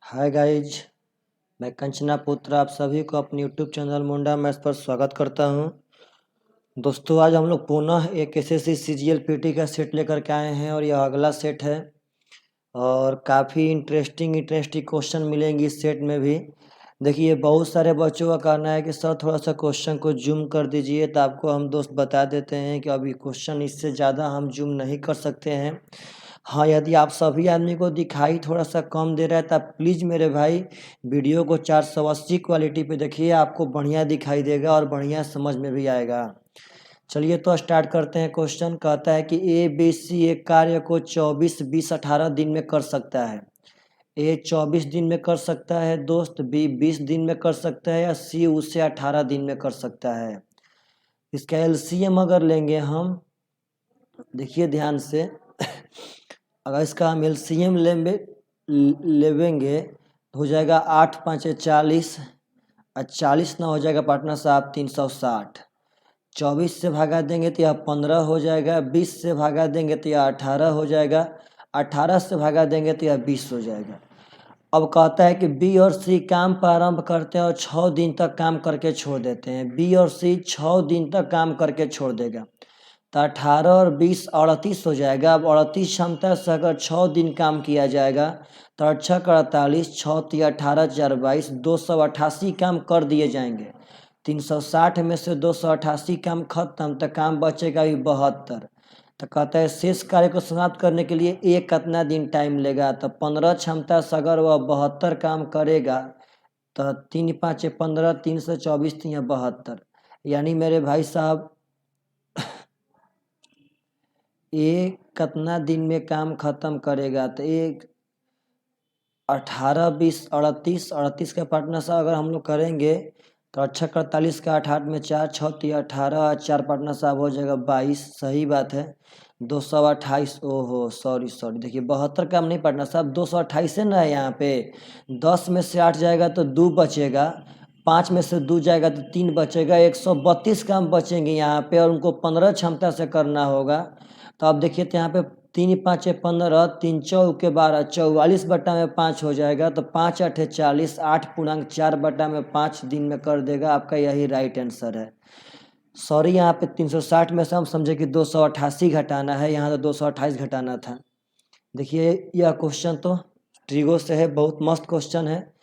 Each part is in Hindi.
हाय गाइज, मैं कंचना पुत्र आप सभी को अपने यूट्यूब चैनल मुंडा मैथ्स पर स्वागत करता हूं। दोस्तों, आज हम लोग पुनः एक एसएससी सीजीएल पीटी का सेट लेकर के आए हैं और यह अगला सेट है और काफ़ी इंटरेस्टिंग क्वेश्चन मिलेंगे इस सेट में भी। देखिए, बहुत सारे बच्चों का कहना है कि सर थोड़ा सा क्वेश्चन को जूम कर दीजिए, तो आपको हम दोस्त बता देते हैं कि अभी क्वेश्चन इससे ज़्यादा हम जूम नहीं कर सकते हैं। हाँ, यदि आप सभी आदमी को दिखाई थोड़ा सा कम दे रहा है तो प्लीज़ मेरे भाई वीडियो को 480 क्वालिटी पे देखिए, आपको बढ़िया दिखाई देगा और बढ़िया समझ में भी आएगा। चलिए तो स्टार्ट करते हैं। क्वेश्चन कहता है कि ए बी सी एक कार्य को 24, 20, 18 दिन में कर सकता है। ए 24 दिन में कर सकता है दोस्त, बी 20 दिन में कर सकता है या सी उसे 18 दिन में कर सकता है। इसका एलसीएम अगर लेंगे हम, देखिए ध्यान से, अगर इसका हम एलसीएम लेवेंगे तो हो जाएगा 8 5 40 और 40 ना हो जाएगा पार्टनर साहब 360। 24 से भागा देंगे तो यह 15 हो जाएगा, 20 से भागा देंगे तो यह 18 हो जाएगा, 18 से भागा देंगे तो यह 20 हो जाएगा। अब कहता है कि बी और सी काम प्रारंभ करते हैं और 6 दिन तक काम करके छोड़ देते हैं। बी और सी 6 दिन तक काम करके छोड़ देगा तो 18 और 20 38 हो जाएगा। अब 38 क्षमता से अगर 6 दिन काम किया जाएगा तो 8 का 48, 6 3 18 4 22, 288 काम कर दिए जाएंगे। 360 में से 288 काम खत्म तो काम बचेगा भी 72। तो कहता है शेष कार्य को समाप्त करने के लिए एक कितना दिन टाइम लेगा। तो 15 क्षमता से अगर वह 72 काम करेगा तो 3 5 15, 3 से 24 3 72, यानी मेरे भाई साहब एक कितना दिन में काम खत्म करेगा। तो एक 18 20 38, 38 का पार्टनर साहब अगर हम लोग करेंगे तो 8 का 48 का 8 8 में 4, 6 3 18, 4 पार्टनर साहब हो जाएगा 22। सही बात है, 228। ओहो सॉरी, देखिए 72 काम नहीं पार्टनर साहब, 228 है ना यहाँ पे। 10 में से 8 जाएगा तो 2 बचेगा, 5 में से 2 जाएगा तो 3 बचेगा, 132 काम बचेंगे यहाँ पे और उनको 15 क्षमता से करना होगा। तो अब देखिए तो यहाँ पे 3 5 15, 3 चौके 12, 44 बटा में 5 हो जाएगा। तो 5 8 40, 8.4 बटा में 5 दिन में कर देगा। आपका यही राइट आंसर है। सॉरी, यहाँ पे 360 में से हम समझे कि 288 घटाना है, यहाँ तो 228 घटाना था। देखिए यह क्वेश्चन तो ट्रिगो से है, बहुत मस्त क्वेश्चन है।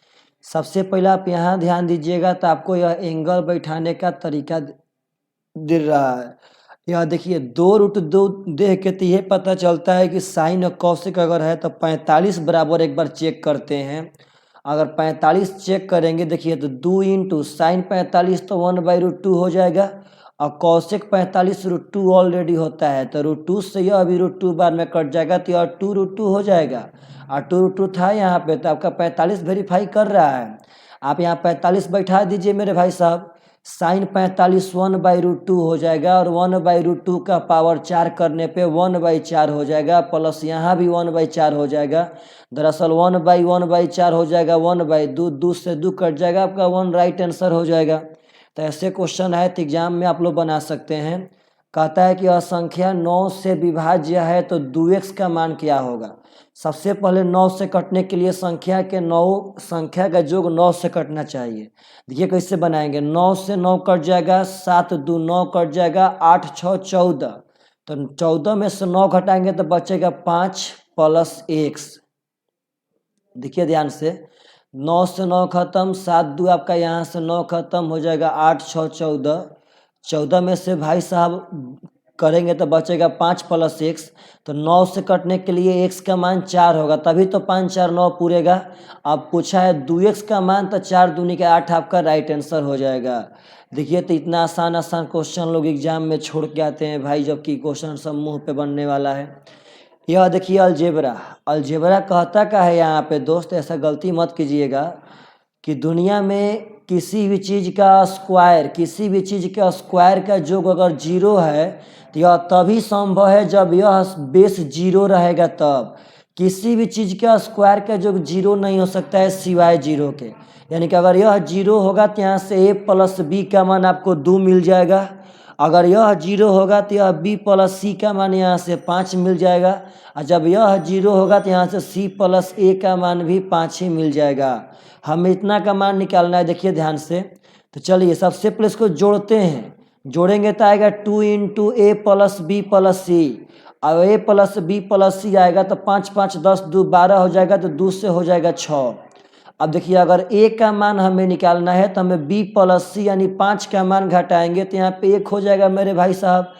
सबसे पहले आप यहाँ ध्यान दीजिएगा तो आपको यह एंगल बैठाने का तरीका दे रहा है। यहाँ देखिए 2√2 देख के तो ये पता चलता है कि साइन और कौशिक अगर है तो 45 बराबर एक बार चेक करते हैं। अगर 45 चेक करेंगे, देखिए तो 2 इंटू साइन 45 तो 1/√2 हो जाएगा और कौशिक 45 √2 ऑलरेडी होता है तो √2 से यह अभी √2 बाद में कट जाएगा तो यह 2√2 हो जाएगा और 2√2 था यहाँ पे तो आपका 45 वेरीफाई कर रहा है। आप यहाँ 45 बैठा दीजिए मेरे भाई साहब। साइन 45 1/√2 हो जाएगा और 1/√2 का पावर 4 करने पे 1/4 हो जाएगा, प्लस यहाँ भी 1/4 हो जाएगा। दरअसल 1/4 हो जाएगा, 1/2, 2 से 2 कट जाएगा, आपका 1 राइट आंसर हो जाएगा। तो ऐसे क्वेश्चन है तो एग्जाम में आप लोग बना सकते हैं। कहता है कि असंख्या 9 से विभाज्य है तो 2x का मान क्या होगा। सबसे पहले 9 से कटने के लिए संख्या का योग 9 से कटना चाहिए। देखिए कैसे बनाएंगे, 9 से 9 कट जाएगा, 7 2 9 कट जाएगा, 8 6 14, तो 14 में से 9 घटाएंगे तो बचेगा 5 प्लस x। देखिए ध्यान से, 9 से 9 खत्म, 7 2 आपका यहाँ से 9 खत्म हो जाएगा, 8 6 14, 14 में से भाई साहब करेंगे तो बचेगा 5 प्लस x। तो 9 से कटने के लिए x का मान 4 होगा, तभी तो 5 4 9 पूरेगा। अब पूछा है 2x का मान तो 4 दूनी के 8 आपका राइट आंसर हो जाएगा। देखिए तो इतना आसान क्वेश्चन लोग एग्जाम में छोड़ के आते हैं भाई, जबकि क्वेश्चन सब मुँह पे बनने वाला है। यह देखिए अलजेब्रा कहता का है यहाँ पे दोस्त, ऐसा गलती मत कीजिएगा कि दुनिया में किसी भी चीज़ का स्क्वायर का योग अगर 0 है तो यह तभी संभव है जब यह बेस 0 रहेगा। तब किसी भी चीज़ का स्क्वायर का योग 0 नहीं हो सकता है सिवाय 0 के। यानी कि अगर यह 0 होगा तो यहाँ से a प्लस b का मान आपको 2 मिल जाएगा अगर यह 0 होगा तो यह b प्लस सी का मान यहाँ से 5 मिल जाएगा, और जब यह 0 होगा तो यहाँ से c प्लस a का मान भी 5 ही मिल जाएगा। हमें इतना का मान निकालना है, देखिए ध्यान से। तो चलिए सबसे पहले इसको जोड़ते हैं, जोड़ेंगे तो आएगा 2 into A plus B plus सी, और ए प्लस बी प्लस सी आएगा तो 5 5 10 2 12 हो जाएगा, तो 2 से हो जाएगा 6। अब देखिए अगर a का मान हमें निकालना है तो हमें b प्लस सी यानी 5 का मान घटाएंगे तो यहाँ पे 1 हो जाएगा मेरे भाई साहब।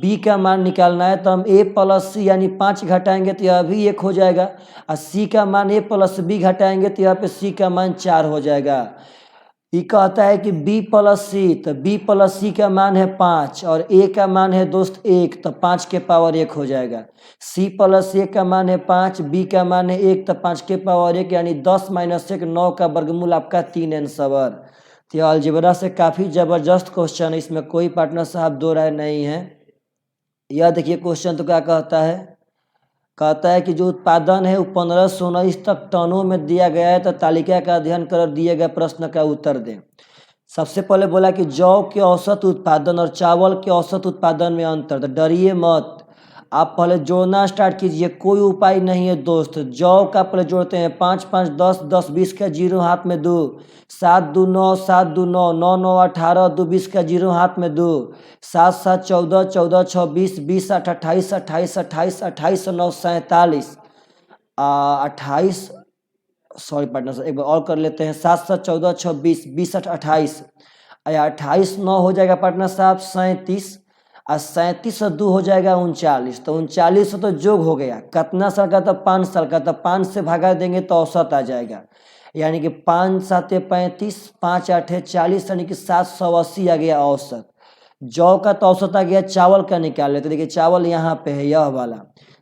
b का मान निकालना है तो हम a प्लस सी यानी 5 घटाएंगे तो यह भी 1 हो जाएगा, और c का मान a प्लस b घटाएंगे तो यहाँ पे c का मान 4 हो जाएगा। ये कहता है कि b प्लस सी, तो b प्लस सी का मान है 5 और a का मान है दोस्त 1, तो 5 के पावर 1 हो जाएगा। c प्लस a का मान है 5, b का मान है 1, तो 5 के पावर 1 यानी 10 माइनस 1 9 का वर्गमूल आपका 3 आंसर। तो यह अलजेब्रा से काफ़ी ज़बरदस्त क्वेश्चन है, इसमें कोई पार्टनर साहब दो राय नहीं है। यह देखिए क्वेश्चन तो क्या कहता है, कहता है कि जो उत्पादन है वो 1519 तक टनों में दिया गया है, तो तालिका का अध्ययन कर दिए गए प्रश्न का उत्तर दें। सबसे पहले बोला कि जौ के औसत उत्पादन और चावल के औसत उत्पादन में अंतर, तो डरिए मत, आप पहले जोड़ना स्टार्ट कीजिए, कोई उपाय नहीं है दोस्त। जौ का पहले जोड़ते हैं, 5 5 10 10 20 का 0 हाथ में 2, 7 2 9 7 2 9 9 9 18 2 20 का 0 हाथ में 2, 7 7 14 14 6 20 20 8 28 28 28 28 9 47 28, सॉरी पार्टनर साहब एक बार और कर लेते हैं, 7 7 14 6 20 20 8 28, 28 9 हो जाएगा पार्टनर साहब 37, और 37 से 2 हो जाएगा 39, तो 39 से तो जोग हो गया, कितना साल का, तो 5 साल का, तो 5 से भागा देंगे तो औसत आ जाएगा, यानी कि 5 7 35 5 8 40 यानी कि 780 आ गया औसत। जौ का तो औसत आ गया, चावल का निकाल लेते, देखिए चावल यहाँ पे है यह वाला,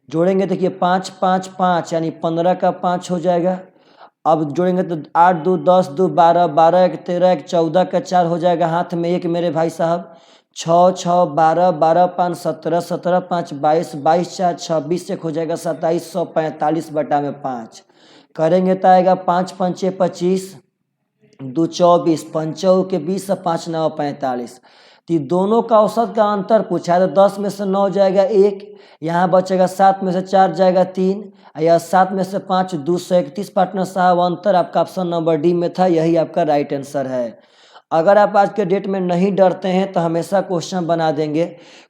जोड़ेंगे देखिए 5 5 5 यानी 15 का 5 हो जाएगा। अब जोड़ेंगे तो 8 2 10 2 12 12 1 13 1 14 का 4 हो जाएगा, हाथ में 1 मेरे भाई साहब, 6 6 12 12 5 17 17 5 22 22 4 26 1 हो जाएगा 2745 बटा में 5 करेंगे तो आएगा 5 5 25 2 24 5 के 20 से 5 9 45, तो दोनों का औसत का अंतर पूछा है, तो 10 में से 9 जाएगा 1, यहाँ बचेगा 7 में से 4 जाएगा 3, या 7 में से 5 231 पार्टनर साहब, अंतर आपका ऑप्शन नंबर डी में था, यही आपका राइट आंसर है। अगर आप आज के डेट में नहीं डरते हैं तो हमेशा क्वेश्चन बना देंगे,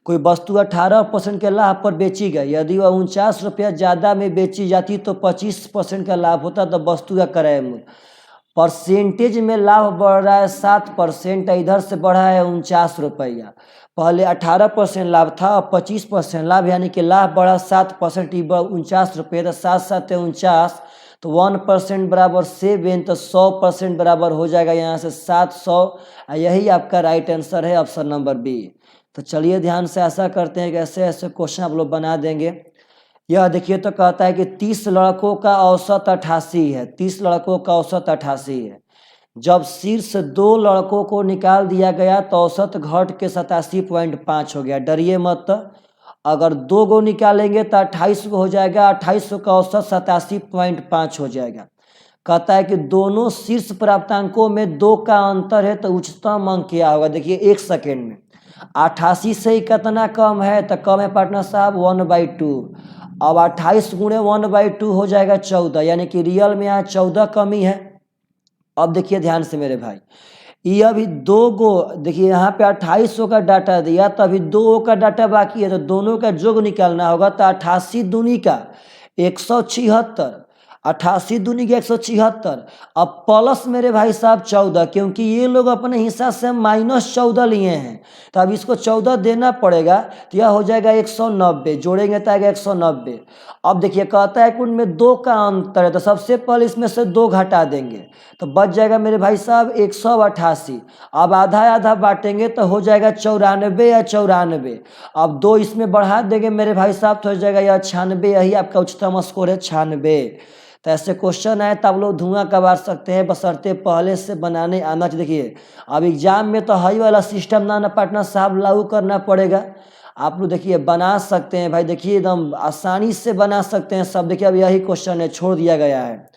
कोई वस्तु 18% के लाभ पर बेची गई, यदि वह 49 रुपया ज़्यादा में बेची जाती तो 25% का लाभ होता, तो वस्तु का क्रय मूल्य, परसेंटेज में लाभ बढ़ रहा है 7%, इधर से बढ़ा है 49 रुपया, पहले 18% लाभ था और 25% लाभ, यानी कि लाभ बढ़ा 7%, 49 रुपये, तो 7 7 49, तो 1% बराबर 7, तो 100% बराबर हो जाएगा यहाँ से 700, यही आपका राइट आंसर है ऑप्शन नंबर बी। तो चलिए ध्यान से आशा करते हैं कि ऐसे ऐसे क्वेश्चन आप लोग बना देंगे। यह देखिए तो कहता है कि 30 लड़कों का औसत 88 है, 30 लड़कों का औसत 88 है, जब शीर्ष 2 लड़कों को निकाल दिया गया तो औसत घट के 87.5 हो गया। डरिए मत, अगर 2 गो निकालेंगे तो 28 को हो जाएगा, 28 का औसत 87.5 हो जाएगा। कहता है कि दोनों शीर्ष प्राप्तांकों में 2 का अंतर है, तो उच्चतम अंक क्या होगा। देखिए 1 सेकेंड में 88 से ही कितना कम है, तो कम है पार्टनर साहब 1/2, अब 28 गुणे 1/2 हो जाएगा 14, यानी कि रियल में यहाँ 14 कमी है। अब देखिए ध्यान से मेरे भाई, ये अभी 2 गो, देखिए यहाँ पे 2800 का डाटा दिया, तो अभी 2 का डाटा बाकी है, तो दोनों का जोग निकालना होगा, तो 88 दूनी का 176, 88 दूनी का 176, अब प्लस मेरे भाई साहब 14, क्योंकि ये लोग अपने हिसाब से -14 लिए हैं, तो अब इसको 14 देना पड़ेगा, तो यह हो जाएगा 190, जोड़ेंगे तो आएगा 190। अब देखिए कहता है कि उनमें 2 का अंतर है, तो सबसे पहले इसमें से 2 घटा देंगे, तो बच जाएगा मेरे भाई साहब 188, अब आधा आधा बांटेंगे तो हो जाएगा 94 या 94, अब 2 इसमें बढ़ा देंगे मेरे भाई साहब तो हो जाएगा यह 96, यही आपका उच्चतम स्कोर है 96। तो ऐसे क्वेश्चन आए तो आप लोग धुआं कबार सकते हैं, बशर्ते पहले से बनाने आना चाहिए। देखिए अब एग्जाम में तो हाई वाला सिस्टम ना पार्टनर साहब लागू करना पड़ेगा, आप लोग देखिए बना सकते हैं भाई, देखिए एकदम आसानी से बना सकते हैं सब। देखिए अब यही क्वेश्चन है, छोड़ दिया गया है,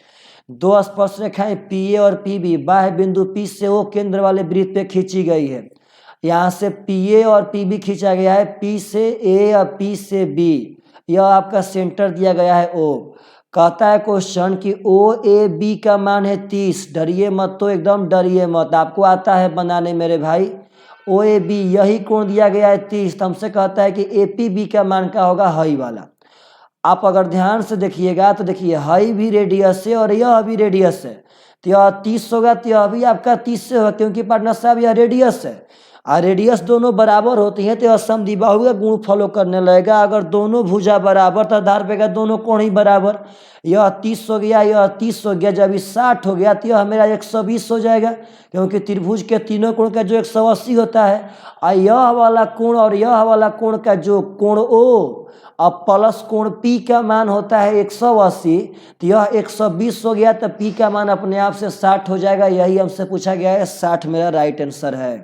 2 स्पर्श रेखाएं पी ए और पी बी बाह्य बिंदु पी से ओ केंद्र वाले वृत्त पे खींची गई है, यहाँ से पी ए और पी बी खींचा गया है, पी से ए और पी से बी, यह आपका सेंटर दिया गया है ओ। कहता है क्वेश्चन कि ओ ए बी का मान है 30, डरिए मत, तो एकदम डरिए मत, आपको आता है बनाने मेरे भाई। ओ ए बी यही कोण दिया गया है 30, तो हमसे कहता है कि ए पी बी का मान क्या होगा, हाई वाला। आप अगर ध्यान से देखिएगा तो देखिए हाई भी रेडियस है और यह भी रेडियस है, तो यह 30 होगा, तो यह भी आपका 30 से होगा, क्योंकि पार्टनर साहब यह रेडियस है और रेडियस दोनों बराबर होती हैं तो यह समद्विबाहु का गुण फॉलो करने लगेगा। अगर दोनों भुजा बराबर तो आधार पेगा दोनों कोण ही बराबर, यह 30 हो गया, यह 30 हो गया, जब ये 60 हो गया तो यह मेरा 120 हो जाएगा, क्योंकि त्रिभुज के तीनों कोण का जो 180 होता है, और यह वाला कोण और यह वाला कोण का जो कोण ओ अब प्लस कोण P का मान होता है 180, तो यह 120 हो गया, तो P का मान अपने आप से 60 हो जाएगा। यही हमसे पूछा गया है, 60 मेरा राइट आंसर है।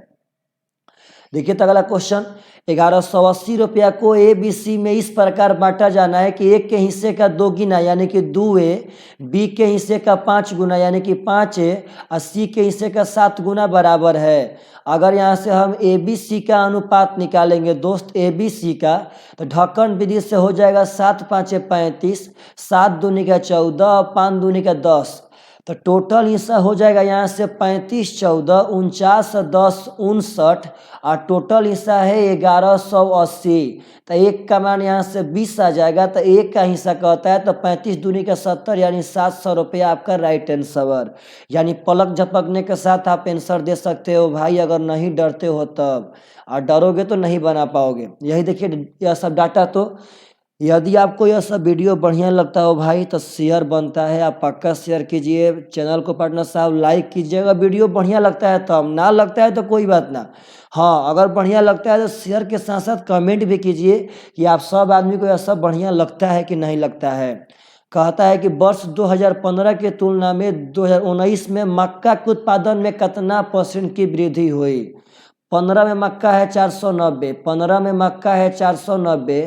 देखिए तो अगला क्वेश्चन, 1180 रुपया को ए बी सी में इस प्रकार बांटा जाना है कि एक के हिस्से का 2 गुना यानी कि 2a, बी के हिस्से का 5 गुना यानी कि 5a और सी के हिस्से का 7 गुना बराबर है। अगर यहाँ से हम ए बी सी का अनुपात निकालेंगे दोस्त, ए बी सी का, तो ढक्कन विधि से हो जाएगा 7 5 35, 7 दूनी का 14 और 5 दूनी का 10, तो टोटल हिस्सा हो जाएगा यहाँ से 35 14 49 10 59 और टोटल हिस्सा है 1180। तो एक का मान यहाँ से 20 आ जाएगा, तो एक का हिस्सा कहता है, तो 35 दूनी का 70 यानी 700 रुपया आपका राइट आंसर। यानी पलक झपकने के साथ आप आंसर दे सकते हो भाई, अगर नहीं डरते हो तब, और डरोगे तो नहीं बना पाओगे। यही देखिए यह सब डाटा। तो यदि आपको यह सब वीडियो बढ़िया लगता हो भाई तो शेयर बनता है, आप पक्का शेयर कीजिए, चैनल को पार्टनर साहब लाइक कीजिएगा। वीडियो बढ़िया लगता है तब, ना लगता है तो कोई बात ना, हाँ अगर बढ़िया लगता है तो शेयर के साथ साथ कमेंट भी कीजिए कि आप सब आदमी को यह सब बढ़िया लगता है कि नहीं लगता है। कहता है कि वर्ष 2015 के तुलना में 2019 में मक्का के उत्पादन में कितना % की वृद्धि हुई। 15 में मक्का है 490, 15 में मक्का है 490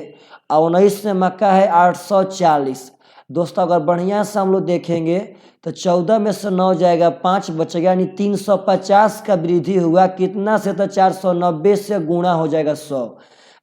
और 19 में मक्का है 840। दोस्तों अगर बढ़िया से हम लोग देखेंगे तो 14 में से 9 जाएगा, 5 बचेगा, यानी 350 का वृद्धि हुआ। कितना से, तो 490 से गुणा हो जाएगा 100,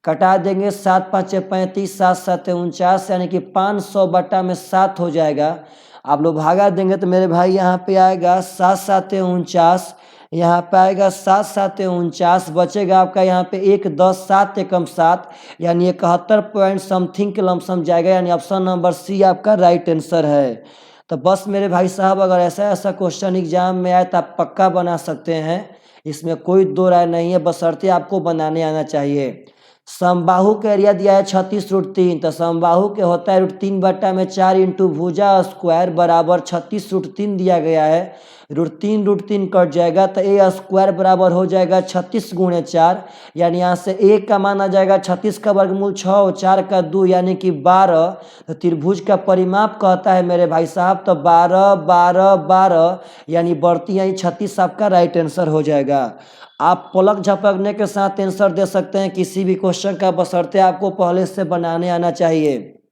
कटा देंगे 7 5 35, 7 7 49, यानी कि 500 बटा में 7 हो जाएगा। आप लोग भागा देंगे तो मेरे भाई यहाँ पे आएगा 7 7 49, यहाँ पे आएगा 7 7 49, बचेगा आपका यहाँ पे 1 10 7 एकम 7, यानी 71 पॉइंट समथिंग के लमसम जाएगा, यानी ऑप्शन नंबर सी आपका राइट आंसर है। तो बस मेरे भाई साहब अगर ऐसा क्वेश्चन एग्जाम में आए तो आप पक्का बना सकते हैं, इसमें कोई दो राय नहीं है, बशर्ते आपको बनाने आना चाहिए। समबाहु का एरिया दिया है 36√3, तो समबाहु के होता है √3 बटा में 4 इंटू भुजा स्क्वायर बराबर 36√3 दिया गया है। √3 कट जाएगा तो ए स्क्वायर बराबर हो जाएगा 36 गुणे 4, यानी यहाँ से ए का मान आ जाएगा 36 का वर्गमूल 6 और 4 का 2 यानी कि 12। तो त्रिभुज का परिमाप कहता है मेरे भाई साहब, तो 12 12 12 यानी बढ़ती यानी 36 आपका राइट आंसर हो जाएगा। आप पलक झपकने के साथ आंसर दे सकते हैं किसी भी क्वेश्चन का, बशर्ते आपको पहले से बनाने आना चाहिए।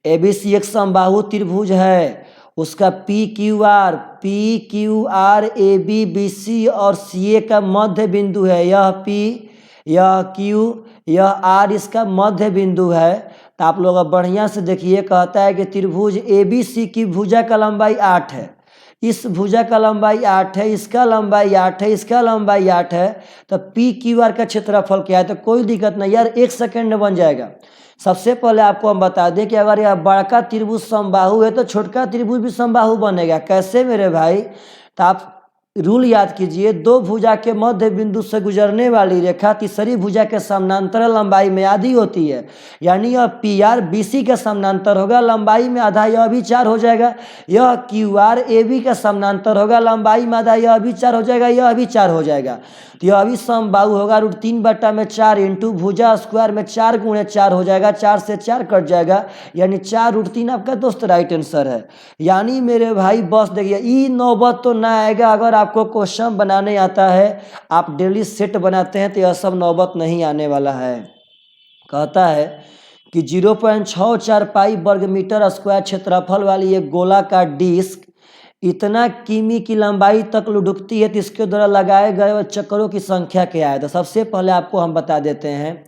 एबीसी एक समबाहु त्रिभुज है, उसका P Q R A B B C और सी ए का मध्य बिंदु है। यह पी, यह क्यू, यह आर इसका मध्य बिंदु है। तो आप लोग अब बढ़िया से देखिए, कहता है कि त्रिभुज ए बी सी की भुजा का लंबाई 8 है, इस भुजा का लंबाई 8 है, इसका लंबाई 8 है, इसका लंबाई 8 है, तो पी क्यू आर का क्षेत्रफल क्या है। तो कोई दिक्कत नहीं यार, 1 सेकेंड में बन जाएगा। सबसे पहले आपको हम बता दें कि अगर यह बड़का त्रिभुज समबाहु है तो छोटका त्रिभुज भी समबाहु बनेगा। कैसे मेरे भाई, तो आप रूल याद कीजिए, दो भुजा के मध्य बिंदु से गुजरने वाली रेखा तीसरी भुजा के समानांतर लंबाई में आधी होती है, यानी यह पी आर बी सी का समानांतर होगा, लंबाई में आधा, यह भी 4 हो जाएगा। यह क्यू आर ए बी का समानांतर होगा, लंबाई में आधा, यह भी 4 हो जाएगा, यह भी 4 हो जाएगा। तो यह भी समबाहु होगा। √3 बटा में 4 इंटू भुजा स्क्वायर में 4 गुणे 4 हो जाएगा, 4 से 4 कट जाएगा, यानी 4√3 आपका दोस्त राइट आंसर है। यानी मेरे भाई बस देखिए, ई नौबत तो ना आएगा अगर आपको क्वेश्चन बनाने आता है, आप डेली सेट बनाते हैं तो यह सब नौबत नहीं आने वाला है। कहता है कि 0.64 पाई वर्ग मीटर स्क्वायर क्षेत्रफल वाली एक गोलाकार डिस्क इतना किमी की लंबाई तक लुढ़कती है तो इसके द्वारा लगाए गए चक्करों की संख्या क्या है। तो सबसे पहले आपको हम बता देते हैं,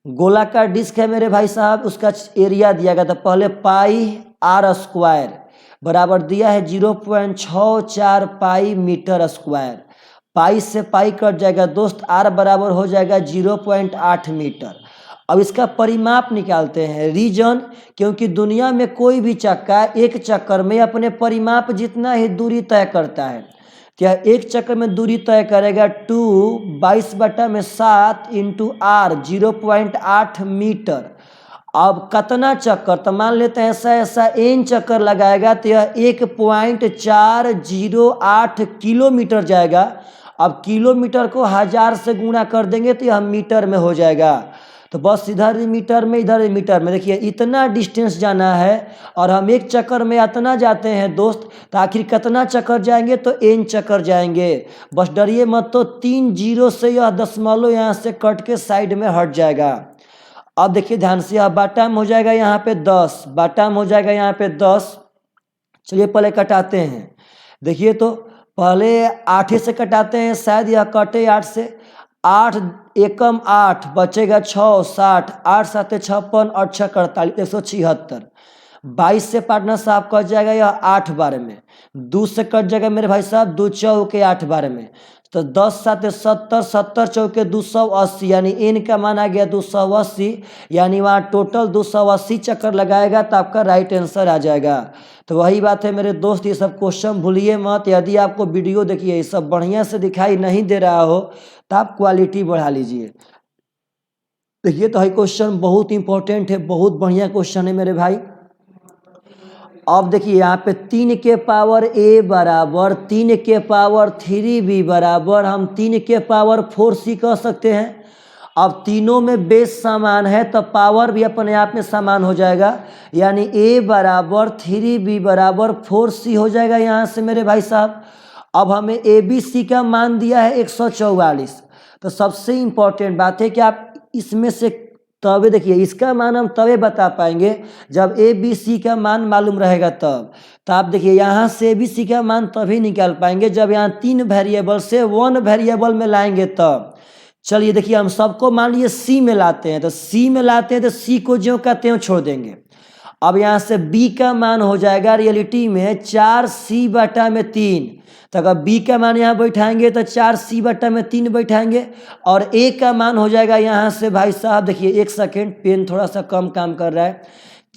गोलाकार डिस्क है मेरे भाई साहब, उसका एरिया दिया गया था पहले पाई आर स्क्वायर बराबर दिया है 0.64 पाई मीटर स्क्वायर। पाई से पाई कट जाएगा दोस्त, आर बराबर हो जाएगा 0.8 मीटर। अब इसका परिमाप निकालते हैं रीजन, क्योंकि दुनिया में कोई भी चक्का एक चक्कर में अपने परिमाप जितना ही दूरी तय करता है। क्या एक चक्कर में दूरी तय करेगा 22/7 इंटू आर 0.8 मीटर। अब कितना चक्कर, तो मान लेते हैं ऐसा एन चक्कर लगाएगा तो यह 1.408 किलोमीटर जाएगा। अब किलोमीटर को 1000 से गुणा कर देंगे तो यह मीटर में हो जाएगा। तो बस इधर मीटर में इधर मीटर में, देखिए इतना डिस्टेंस जाना है और हम एक चक्कर में इतना जाते हैं दोस्त, तो आखिर कितना चक्कर जाएंगे, तो एन चक्कर जाएंगे। बस डरिए मत, तो 3 जीरो से यह दशमलव यहाँ से कट के साइड में हट जाएगा। अब देखिए ध्यान से, अब बाटा में हो जाएगा यहाँ पे 10, बाटा में हो जाएगा यहाँ पे 10। चलिए पहले कटाते हैं, देखिए तो पहले 8 से कटाते हैं, शायद यह कटे 8 से। 8 एकम 8 बचेगा 6 60, 8 7 56 और 6 48 176। 22 से पार्टनर साहब कट जाएगा यह 8 बार में। 2 से कट जाएगा मेरे भाई साहब 2 चौके 8 बार में। तो 10 7 70, 70 चौके 280, यानी एन का मान आ गया 280, यानी वहाँ टोटल 280 चक्कर लगाएगा तो आपका राइट आंसर आ जाएगा। तो वही बात है मेरे दोस्त, ये सब क्वेश्चन भूलिए मत। यदि आपको वीडियो देखिए ये सब बढ़िया से दिखाई नहीं दे रहा हो तो आप क्वालिटी बढ़ा लीजिए। देखिए तो ये क्वेश्चन बहुत इंपॉर्टेंट है, बहुत बढ़िया क्वेश्चन है मेरे भाई। अब देखिए यहाँ पे 3 के पावर a बराबर 3 के पावर 3b बराबर हम 3 के पावर 4c कह सकते हैं। अब तीनों में बेस समान है तो पावर भी अपने आप में समान हो जाएगा, यानी a बराबर 3b बराबर 4c हो जाएगा यहाँ से मेरे भाई साहब। अब हमें ABC का मान दिया है 144। तो सबसे इम्पोर्टेंट बात है कि आप इसमें से तभी देखिए इसका मान हम तभी बता पाएंगे जब ABC का मान मालूम रहेगा तब। तो आप देखिए यहाँ से ABC का मान तभी निकाल पाएंगे जब यहाँ 3 वेरिएबल से 1 वेरिएबल में लाएंगे तब। चलिए देखिए हम सबको मान लीजिए C में लाते हैं, तो C में लाते हैं तो C को ज्यों का त्यों छोड़ देंगे। अब यहाँ से B का मान हो जाएगा रियलिटी में 4C/3। तो अगर B का मान यहाँ बैठाएंगे तो 4C/3 बैठाएंगे, और A का मान हो जाएगा यहाँ से भाई साहब, देखिए एक सेकेंड पेन थोड़ा सा कम काम कर रहा है।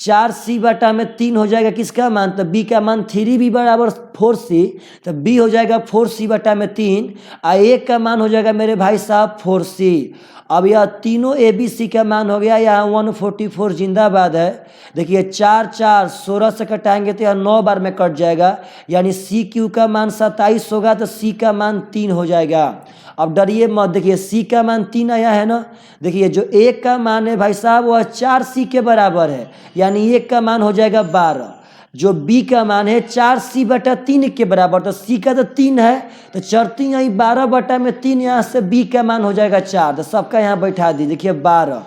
4C/3 हो जाएगा किसका मान, तो B का मान 3B बराबर 4C, तो B हो जाएगा 4C/3 और A का मान हो जाएगा मेरे भाई साहब 4C। अब यह तीनों ABC का मान हो गया, यहाँ 144 जिंदाबाद है। देखिए 4 4 16 से कटाएंगे तो यह 9 बार में कट जाएगा, यानी CQ का मान 27 होगा तो C का मान 3 हो जाएगा। अब डरिए मत, देखिए C का मान 3 आया है ना। देखिए जो A का मान है भाई साहब वह 4C के बराबर है, यानी A का मान हो जाएगा 12। जो B का मान है 4C/3 के बराबर, तो C का तो 3 है तो चरती यही 12/3, यहाँ से B का मान हो जाएगा 4। तो सबका यहाँ बैठा दी, देखिए 12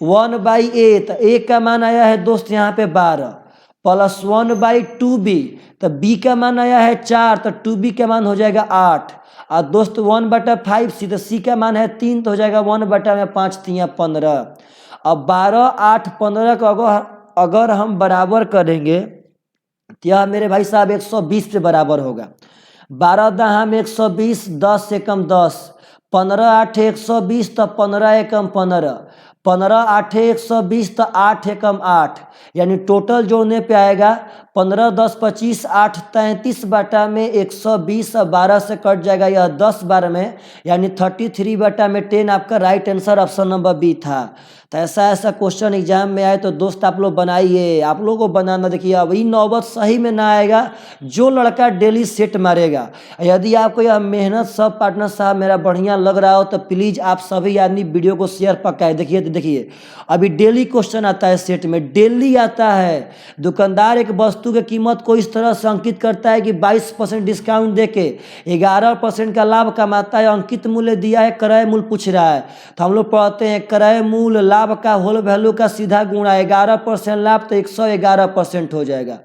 1/a, तो A का मान आया है दोस्त यहाँ पे 12 प्लस 1/2b, तो B का मान आया है 4, तो 2b का मान हो जाएगा 8। और दोस्त 1/5c, तो C का मान है 3, तो हो जाएगा 1/5 3 15। अब 12 8 15 को अगर हम बराबर करेंगे तो यह मेरे भाई साहब 120 के बराबर होगा। 12 दहाम 120, 10 एकम 10, 15 8 120, तो 15 एकम 15, 15 8 120, तो 8 एकम 8, यानी टोटल जोड़ने पे आएगा 15 10 25 8 33/120 और 12 से कट जाएगा यह 10 बार में, यानी 33/10 आपका right answer option number B था। तो ऐसा क्वेश्चन एग्जाम में आए तो दोस्त आप लोग बनाइए, आप लोगों को बनाना। देखिए अब ये नौबत सही में ना आएगा जो लड़का डेली सेट मारेगा। यदि आपको यह मेहनत सब पार्टनर साहब मेरा बढ़िया लग रहा हो तो प्लीज़ आप सभी आदमी वीडियो को शेयर पक्का। देखिए अभी डेली क्वेश्चन आता है सेट में, डेली आता है। दुकानदार एक वस्तु की कीमत को इस तरह से अंकित करता है कि 22% डिस्काउंट देके 11% का लाभ कमाता है। अंकित मूल्य दिया है, क्रय मूल्य पूछ रहा है, तो हम लोग पढ़ते हैं क्रय मूल्य लाभ का होल वैल्यू का सीधा गुणा 11% लाभ तो 111% हो जाएगा।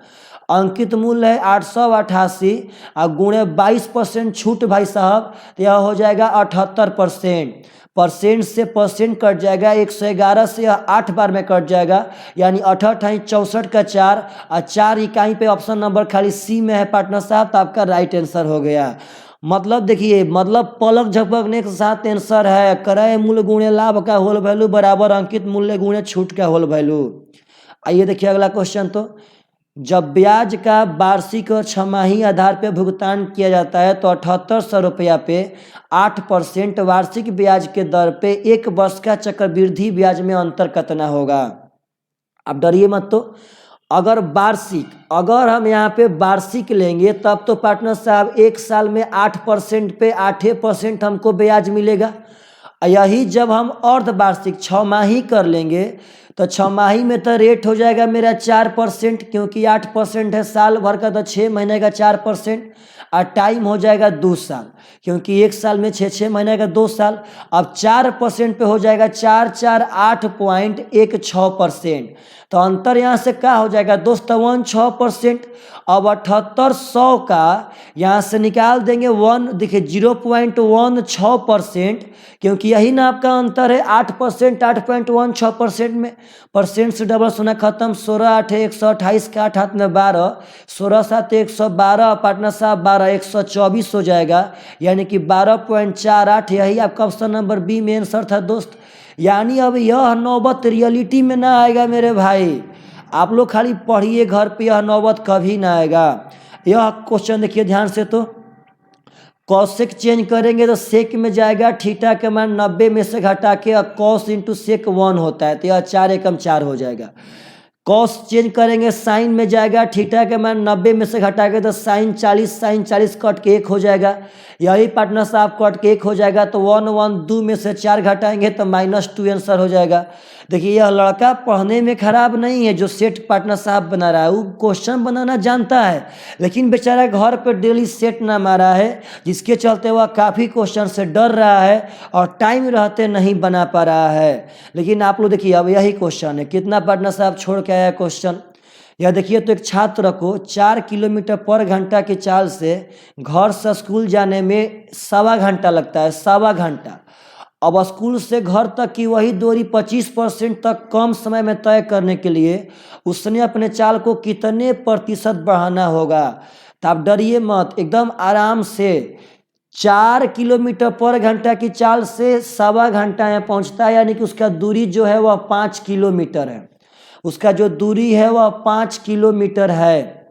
अंकित मूल्य है 888 और गुणे 22% छूट भाई साहब, तो यह हो जाएगा 78%। परसेंट से परसेंट कट जाएगा, 111 से यह 8 बार में कट जाएगा, यानी 68 64 का 4 और 4 इकाई पे ऑप्शन नंबर खाली सी में है पार्टनर साहब, तो आपका राइट आंसर हो गया। मतलब देखिए, मतलब पलक झपकने के साथ आंसर है क्रय मूल्य गुणे लाभ का होल वैल्यू बराबर अंकित मूल्य गुणे छूट का होल वैल्यू। आइए देखिए अगला क्वेश्चन, तो जब ब्याज का वार्षिक और छमाही आधार पर भुगतान किया जाता है तो 7800 रुपया पे 8% वार्षिक ब्याज के दर पे 1 वर्ष का चक्रवृद्धि ब्याज में अंतर कितना होगा। अब डरिए मत, तो अगर हम यहाँ पे वार्षिक लेंगे तब तो पार्टनर साहब 1 साल में 8% पे 8% हमको ब्याज मिलेगा। यही जब हम अर्धवार्षिक 6 माही कर लेंगे तो 6 माही में तो रेट हो जाएगा मेरा 4%, क्योंकि 8% है साल भर का, तो 6 महीने का 4%, और टाइम हो जाएगा 2 साल, क्योंकि 1 साल में 6 महीने का 2 साल। अब 4% पे हो जाएगा 448.16%, तो अंतर यहाँ से क्या हो जाएगा दोस्त 16%। अब 7800 का यहाँ से निकाल देंगे 1, देखिए 0.16%, क्योंकि यही ना आपका अंतर है 8% 8.16% में। परसेंट से डबल शून्य खत्म, 16 8 128 का 8 हाथ में 12, 16 7 112 पार्टनर साहब 12 124 हो जाएगा, यानी कि 12.48। यही आपका ऑप्शन नंबर बी में आंसर था दोस्त। यानी अब यह नौबत रियलिटी में ना आएगा मेरे भाई, आप लोग खाली पढ़िए घर पे, यह नौबत कभी ना आएगा। यह क्वेश्चन देखिए ध्यान से, तो कॉसेक चेंज करेंगे तो सेक में जाएगा, थीटा के मान 90 में से घटा के कॉस इंटू सेक 1 होता है, तो यह 4 एकम 4 हो जाएगा। कॉस चेंज करेंगे साइन में जाएगा, थीटा के मान 90 में से घटा के तो साइन 40 कट के 1 हो जाएगा। यही पार्टनर साहब कट के 1 हो जाएगा, तो 1 1 2 में से 4 घटाएंगे तो -2 आंसर हो जाएगा। देखिए यह लड़का पढ़ने में खराब नहीं है, जो सेट पार्टनर साहब बना रहा है वो क्वेश्चन बनाना जानता है, लेकिन बेचारा घर पर डेली सेट ना मारा है, जिसके चलते वह काफ़ी क्वेश्चन से डर रहा है और टाइम रहते नहीं बना पा रहा है। लेकिन आप लोग देखिए अब यही क्वेश्चन है, कितना पार्टनर साहब छोड़ के आया क्वेश्चन। यह देखिए, तो एक छात्र को 4 किलोमीटर पर घंटा की चाल से घर से स्कूल जाने में 1.25 घंटा लगता है, 1.25 घंटा। अब स्कूल से घर तक की वही दूरी 25% तक कम समय में तय करने के लिए उसने अपने चाल को कितने प्रतिशत बढ़ाना होगा। तो आप डरिए मत, एकदम आराम से 4 किलोमीटर पर घंटा की चाल से 1.25 घंटा में पहुंचता है, यानी कि उसका दूरी जो है वह 5 किलोमीटर है। उसका जो दूरी है वह 5 किलोमीटर है।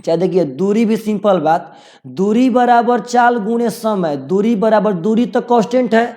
चाहे देखिए दूरी भी सिंपल बात, दूरी बराबर चाल गुणे समय, दूरी बराबर, दूरी तो कांस्टेंट है,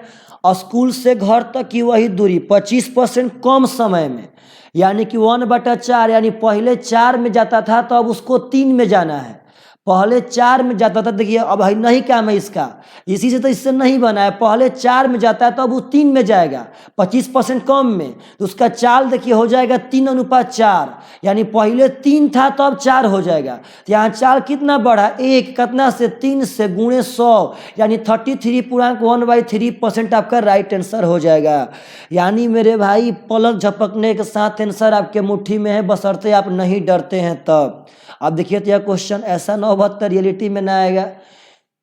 स्कूल से घर तक की वही दूरी 25% कम समय में, यानी कि 1/4, यानी पहले 4 में जाता था तो अब उसको 3 में जाना है। पहले 4 में जाता था, देखिए अब भाई नहीं काम है इसका, इसी से तो इससे नहीं बना है। पहले 4 में जाता है तो अब वो 3 में जाएगा 25% कम में, तो उसका चाल देखिए हो जाएगा 3:4, यानी पहले 3 था तो अब 4 हो जाएगा। तो यहाँ चाल कितना बढ़ा, 1 कितना से 3 से गुणे 100, यानी 33.1/3% आपका राइट आंसर हो जाएगा। यानी मेरे भाई पलक झपकने के साथ आंसर आपके मुट्ठी में है, बशर्ते आप नहीं डरते हैं तब। अब देखिए तो यह क्वेश्चन ऐसा 972 रियलिटी में ना आएगा।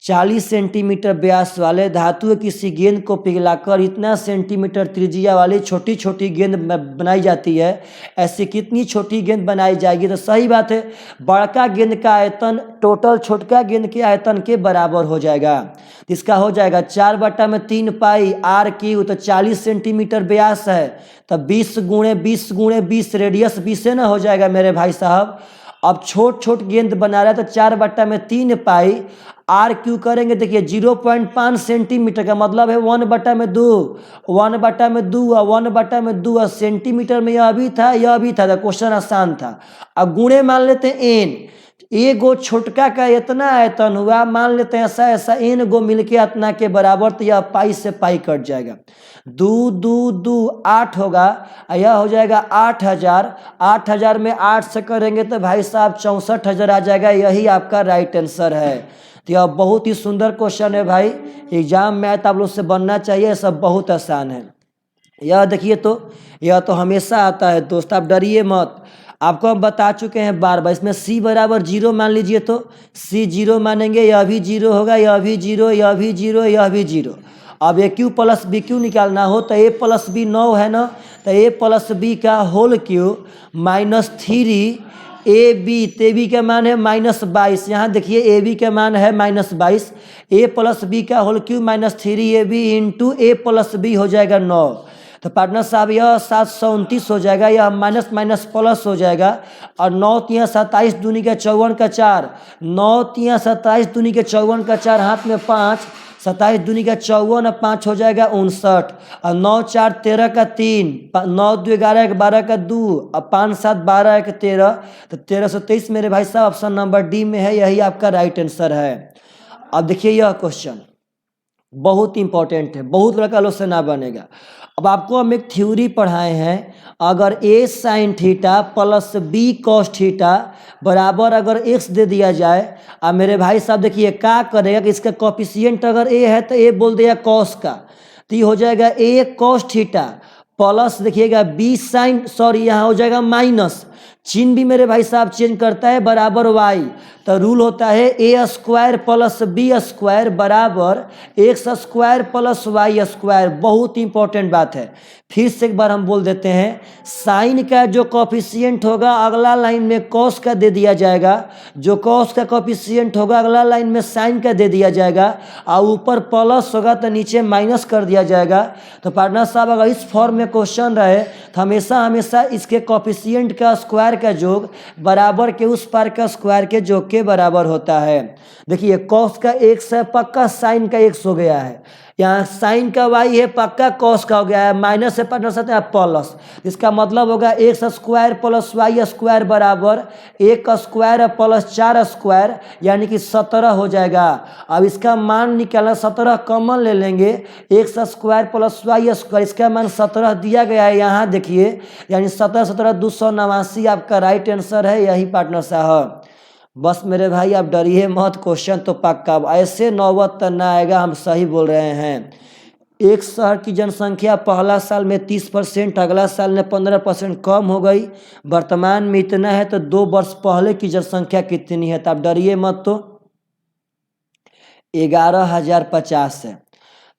40 सेंटीमीटर व्यास वाले धातु किसी गेंद को पिघलाकर इतना सेंटीमीटर त्रिज्या वाली छोटी छोटी गेंद बनाई जाती है, ऐसी कितनी छोटी गेंद बनाई जाएगी। तो सही बात है, बड़का गेंद का आयतन टोटल छोटका गेंद के आयतन के बराबर हो जाएगा। इसका हो जाएगा 4/3 पाई r3, तो 40 सेंटीमीटर व्यास है, तो 20 गुणे 20 रेडियस 20 से ना हो जाएगा मेरे भाई साहब। अब छोट गेंद बना रहा है तो 4/3 पाई r3 करेंगे, देखिए 0.5 सेंटीमीटर का मतलब है 1/2, 1/2 सेंटीमीटर में यह भी था तो क्वेश्चन आसान था। अब गुणे मान लेते हैं n, एगो छोटका का इतना आयतन हुआ, मान लेते हैं ऐसा n गो मिलके इतना के बराबर, तो यह पाई से पाई कट जाएगा, 2 8 होगा, यह हो जाएगा 8000। 8000 में 8 से करेंगे तो भाई साहब 64,000 आ जाएगा। यही आपका राइट आंसर है। तो यह बहुत ही सुंदर क्वेश्चन है भाई, एग्जाम में आप लोग से बनना चाहिए, सब बहुत आसान है। यह देखिए, तो यह तो हमेशा आता है दोस्त, आप डरिए मत। आपको हम बता चुके हैं बार बार। इसमें C बराबर 0 मान लीजिए तो C 0 मानेंगे, यह भी 0 होगा, यह भी 0, यह भी 0, यह भी 0। अब ए क्यू प्लस बी क्यू निकालना हो तो ए प्लस बी 9 है ना, तो ए प्लस बी का होल क्यू -3 ए बी, ते बी का मान है -22। यहाँ देखिए ए बी का मान है -22, ए प्लस बी का whole cube -3 A B into A plus B हो जाएगा 9। तो पार्टनर साहब यह 729 हो जाएगा, यह माइनस माइनस प्लस हो जाएगा। और 9 तिया 27 दूनी का 54 का 4, 9 तिया 27 दूनी के 54 का 4, हाथ में 5, 27 दूनी का 54 और 5 हो जाएगा 59। और 9 4 13 का 3, 9 2 11 1 12 का 2, और 5 7 12 1 13, तो 1323 मेरे भाई साहब ऑप्शन नंबर डी में है, यही आपका राइट आंसर है। अब देखिए यह क्वेश्चन बहुत इंपॉर्टेंट है, बहुत लड़का लोग से ना बनेगा। अब आपको हम एक थ्योरी पढ़ाए हैं, अगर a sine theta plus b cos theta बराबर अगर x दे दिया जाए, अब मेरे भाई साहब देखिए क्या करेगा कि इसका कोफिशिएंट अगर a है तो a बोल दिया कॉस का, तो ये हो जाएगा a कॉस थीटा प्लस देखिएगा b साइन, सॉरी यहाँ हो जाएगा माइनस, चिन्ह भी मेरे भाई साहब चेंज करता है, बराबर y। तो रूल होता है A square plus B square बराबर X square plus Y square. बहुत इंपॉर्टेंट बात है, फिर से एक बार हम बोल देते हैं, साइन का जो कोफिशिएंट होगा अगला लाइन में कॉस का दे दिया जाएगा, जो कॉस का कोफिशिएंट होगा अगला लाइन में साइन का दे दिया जाएगा, और ऊपर प्लस होगा तो नीचे माइनस कर दिया जाएगा। तो पार्टनर साहब अगर इस फॉर्म में क्वेश्चन रहे तो हमेशा हमेशा इसके कोफिशिएंट का स्क्वायर का योग बराबर के उस पार का स्क्वायर के योग के बराबर होता है। देखिए कॉस का x है पक्का, साइन का x हो गया है, यहाँ साइन का y है पक्का, कॉस का हो गया है, माइनस से पार्टनर साथ है प्लस, इसका मतलब होगा X square plus Y square बराबर 1 स्क्वायर प्लस 4 स्क्वायर यानी कि 17 हो जाएगा। अब इसका मान निकालना, 17 कॉमन ले लेंगे, X square plus Y square, इसका मान 17 दिया गया है यहाँ देखिए, यानी 17 17 289 आपका राइट आंसर है, यही पार्टनर साहब। बस मेरे भाई आप डरिए मत, क्वेश्चन तो पक्का ऐसे नौबत तक ना आएगा, हम सही बोल रहे हैं। एक शहर की जनसंख्या पहला साल में 30%, अगला साल में 15% कम हो गई, वर्तमान में इतना है, तो 2 वर्ष पहले की जनसंख्या कितनी है? तो आप डरिए मत, तो 11,050 है।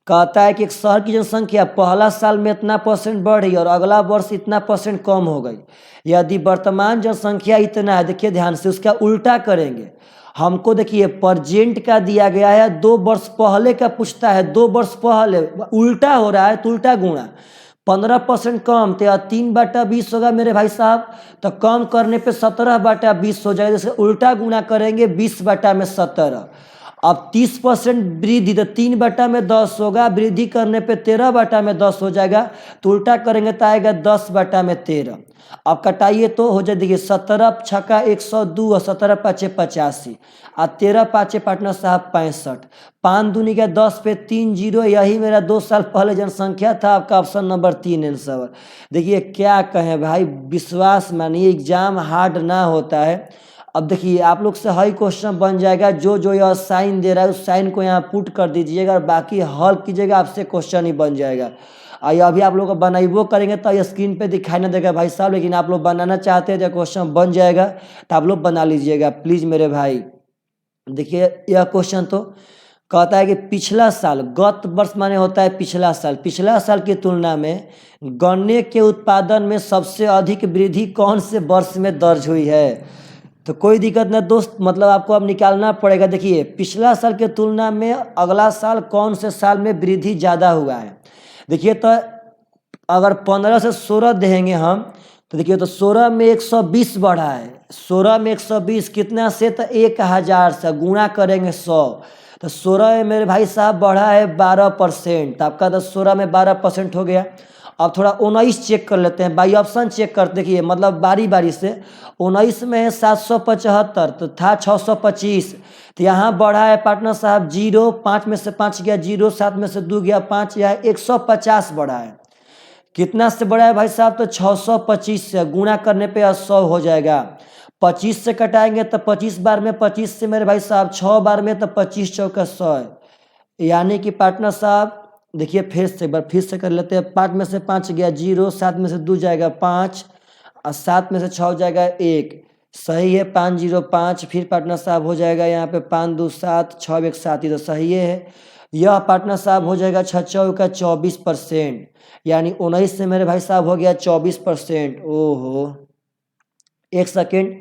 कहता है कि एक शहर की जनसंख्या पहला साल में इतना % बढ़ी और अगला वर्ष इतना % कम हो गई। यदि वर्तमान जनसंख्या इतना है, देखिए ध्यान से, उसका उल्टा करेंगे। हमको देखिए प्रेजेंट का दिया गया है, 2 वर्ष पहले का पूछता है, 2 वर्ष पहले, उल्टा हो रहा है तो उल्टा गुणा, 15% कम तो 3/20 होगा मेरे भाई साहब, तो कम करने पे 17/20 हो जाएगा, जैसे उल्टा गुणा करेंगे 20/17। अब 30% वृद्धि तो 3/10 होगा, वृद्धि करने पे 13/10 हो जाएगा, तो उल्टा करेंगे तो आएगा 10/13। अब कटाइए तो हो जाए, देखिए 17 छक्का 102 और 17 पाँचे 85 और 13 पाँचे पार्टनर साहब 65, 5 दूनी का 10 पे 3 0, यही मेरा 2 साल पहले जनसंख्या था, आपका ऑप्शन नंबर 3 आंसर। देखिए क्या कहें भाई, विश्वास मानिए एग्जाम हार्ड ना होता है। अब देखिए आप लोग से हाई क्वेश्चन बन जाएगा, जो यह साइन दे रहा है उस साइन को यहाँ पुट कर दीजिएगा और बाकी हल कीजिएगा, आपसे क्वेश्चन ही बन जाएगा। और अभी आप लोग बनाइबो करेंगे तो ये स्क्रीन पे दिखाई ना देगा भाई साहब, लेकिन आप लोग बनाना चाहते हैं तो क्वेश्चन बन जाएगा, तो आप लोग बना लीजिएगा प्लीज़ मेरे भाई। देखिए यह क्वेश्चन तो कहता है कि पिछला साल, गत वर्ष माने होता है पिछला साल, पिछला साल की तुलना में गन्ने के उत्पादन में सबसे अधिक वृद्धि कौन से वर्ष में दर्ज हुई है? तो कोई दिक्कत नहीं दोस्त, मतलब आपको अब निकालना पड़ेगा। देखिए पिछला साल के तुलना में अगला साल कौन से साल में वृद्धि ज़्यादा हुआ है? देखिए तो अगर 15 से 16 देंगे हम, तो देखिए तो 16 में 120 बढ़ा है, 16 में 120 कितना से, तो 1000 से गुणा करेंगे 100, तो 16 में मेरे भाई साहब बढ़ा है 12%, तो आपका तो 16 में 12% हो गया। अब थोड़ा 19 चेक कर लेते हैं, बाई ऑप्शन चेक करते, देखिए मतलब बारी बारी से। 19 में है 775, तो था 625, तो यहाँ बढ़ा है पार्टनर साहब 0, 5 में से 5 गया 0, 7 में से 2 गया 5, यह 150 बढ़ा है। कितना से बढ़ा है भाई साहब? तो 625 से, गुणा करने पे 100 हो जाएगा। 25 से कटाएंगे तो 25 बार में 25 से मेरे भाई साहब 6 बार में, तो 25 चौका 100, यानी कि पार्टनर साहब देखिए फिर से एक बार फिर से कर लेते हैं। 5 में से 5 गया 0, 7 में से 2 जाएगा 5 और 7 में से 6 हो जाएगा 1, सही है 505। फिर पार्टनर साहब हो जाएगा यहाँ पे 5 2 7, 6 1 7, ये तो सही है। यह पार्टनर साहब हो जाएगा 6 4 का 24%, यानी 19 से मेरे भाई साहब हो गया 24%। ओहो, एक सेकेंड,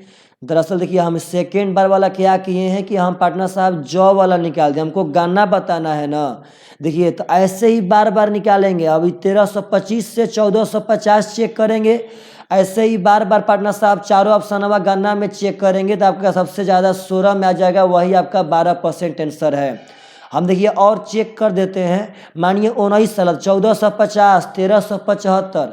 दरअसल देखिए हम सेकेंड बार वाला क्या किए हैं कि हम पार्टनर साहब जॉ वाला निकाल दिए, हमको गाना बताना है ना। देखिए तो ऐसे ही बार बार निकालेंगे। अभी 1325 से 1450 चेक करेंगे, ऐसे ही बार बार पार्टनर साहब चारों ऑप्शनवा गन्ना में चेक करेंगे तो आपका सबसे ज़्यादा 16 में आ जाएगा, वही आपका 12% आंसर है। हम देखिए और चेक कर देते हैं। मानिए 19 साल 1450, 1375,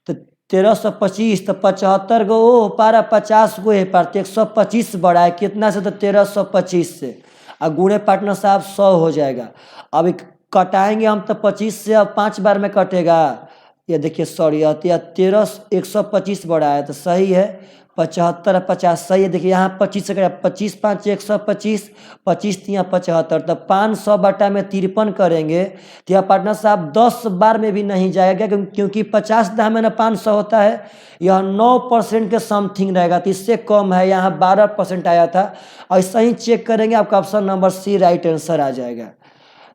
तो 1325 तो 75 गो ओ पारा 50 गो है पार, 125 बढ़ा है कितना से, तो 1325 से, और गुणे पार्टनर साहब 100 हो जाएगा। अभी कटाएंगे हम तो 25 से, अब 5 बार में कटेगा। ये देखिए सॉरी, या 125 बढ़ा है तो सही है, 75 50 सही है। देखिए यहाँ 25 से 25 5 125, 25 3 75, तो 500 बटा में 53 करेंगे तो यह पार्टनर साहब 10 बार में भी नहीं जाएगा, क्योंकि 50 दाह में ना 500 होता है। यह 9% के समथिंग रहेगा, तो इससे कम है, यहाँ 12% आया था। ऐसा ही चेक करेंगे, आपका option number C right answer आ जाएगा।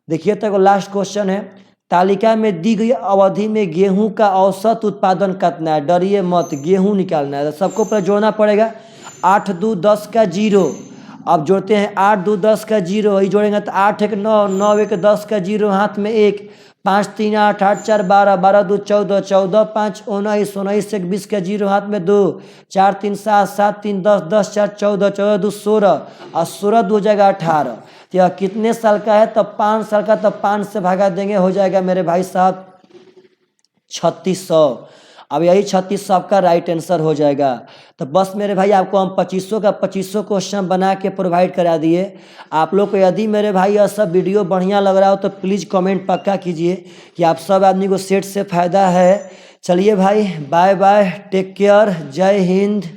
देखिए तो लास्ट क्वेश्चन है, तालिका में दी गई अवधि में गेहूं का औसत उत्पादन कितना है। डरिए मत, गेहूं निकालना है तो सबको पहले जोड़ना पड़ेगा। 8 2 10 का 0, अब जोड़ते हैं 8 2 10 का 0, वही जोड़ेंगे तो 8 1 9, 9 1 10 का 0, हाथ में 1, 5 3 8, 8 4 12, 12 2 14, 14 5 19, 19 1 20 का 0, हाथ में 2, 4 3 7, 7 3 10, 10 4 14, 14 2 16, और 16 2 हो जाएगा 18। तो यह कितने साल का है, तो 5 साल का, तो 5 से भागा देंगे, हो जाएगा मेरे भाई साहब 3600। अब यही 3600 आपका राइट आंसर हो जाएगा। तो बस मेरे भाई आपको हम 2500 का 2500 क्वेश्चन बना के प्रोवाइड करा दिए। आप लोग को यदि मेरे भाई यह सब वीडियो बढ़िया लग रहा हो तो प्लीज़ कमेंट पक्का कीजिए कि आप सब आदमी को सेट से फ़ायदा है। चलिए भाई, बाय बाय, टेक केयर, जय हिंद।